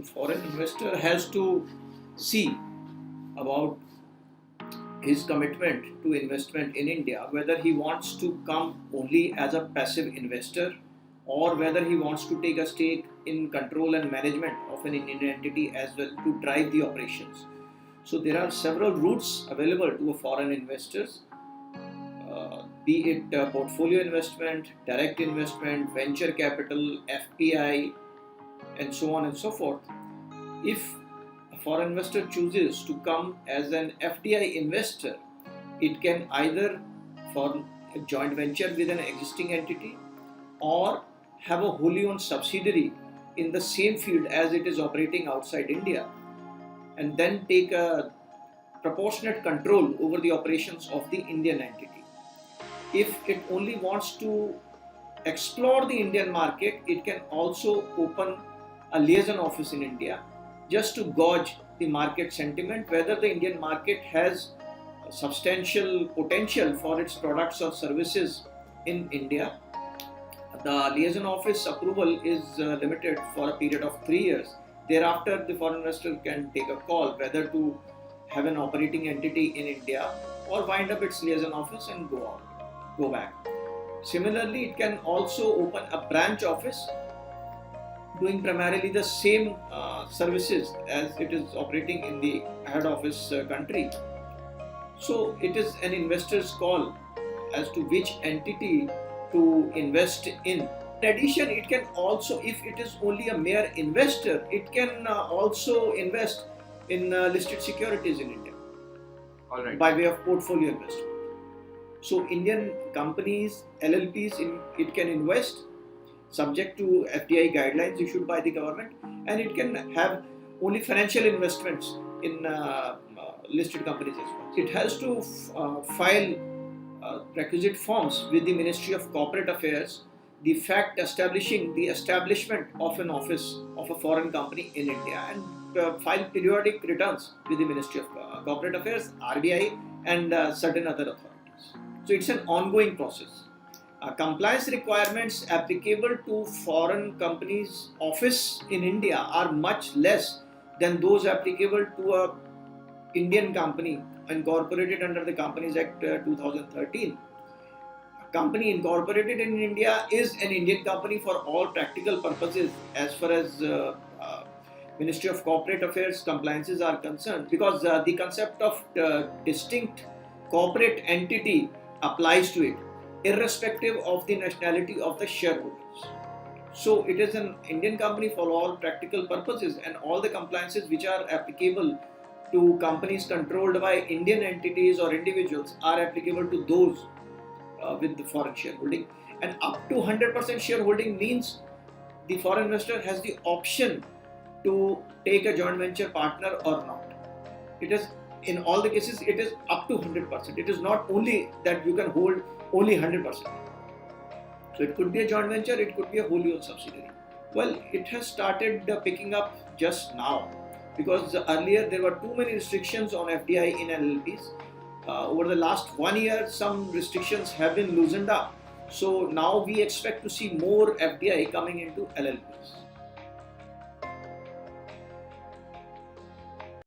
foreign investor has to see about his commitment to investment in India, whether he wants to come only as a passive investor or whether he wants to take a stake in control and management of an Indian entity as well to drive the operations. So there are several routes available to a foreign investors, be it portfolio investment, direct investment, venture capital, FDI, and so on and so forth. If a foreign investor chooses to come as an FDI investor, it can either form a joint venture with an existing entity or have a wholly owned subsidiary in the same field as it is operating outside India, and then take a proportionate control over the operations of the Indian entity. If it only wants to explore the Indian market, it can also open a liaison office in India just to gauge the market sentiment, whether the Indian market has substantial potential for its products or services in India. The liaison office approval is limited for a period of 3 years. Thereafter, the foreign investor can take a call whether to have an operating entity in India or wind up its liaison office and go back. Similarly, it can also open a branch office doing primarily the same services as it is operating in the head office country. So it is an investor's call as to which entity to invest in. In addition, it can also, if it is only a mere investor, it can also invest in listed securities in India. All right. By way of portfolio investment. So Indian companies, LLPs, it can invest subject to FDI guidelines issued by the government, and it can have only financial investments in listed companies as well. It has to file requisite forms with the Ministry of Corporate Affairs, the fact establishing the establishment of an office of a foreign company in India, and file periodic returns with the Ministry of Corporate Affairs, RBI, and certain other authorities. So it's an ongoing process. Compliance requirements applicable to foreign companies' office in India are much less than those applicable to a Indian company incorporated under the Companies Act 2013. A company incorporated in India is an Indian company for all practical purposes as far as Ministry of Corporate Affairs compliances are concerned, because the concept of distinct corporate entity applies to it, irrespective of the nationality of the shareholders. So it is an Indian company for all practical purposes, and all the compliances which are applicable to companies controlled by Indian entities or individuals are applicable to those with the foreign shareholding. And up to 100% shareholding means the foreign investor has the option to take a joint venture partner or not. It is, in all the cases, it is up to 100%. It is not only that you can hold only 100%. So it could be a joint venture, it could be a wholly owned subsidiary. Well, it has started picking up just now, because earlier there were too many restrictions on FDI in LLPs. Over the last 1 year, some restrictions have been loosened up. So now we expect to see more FDI coming into LLPs.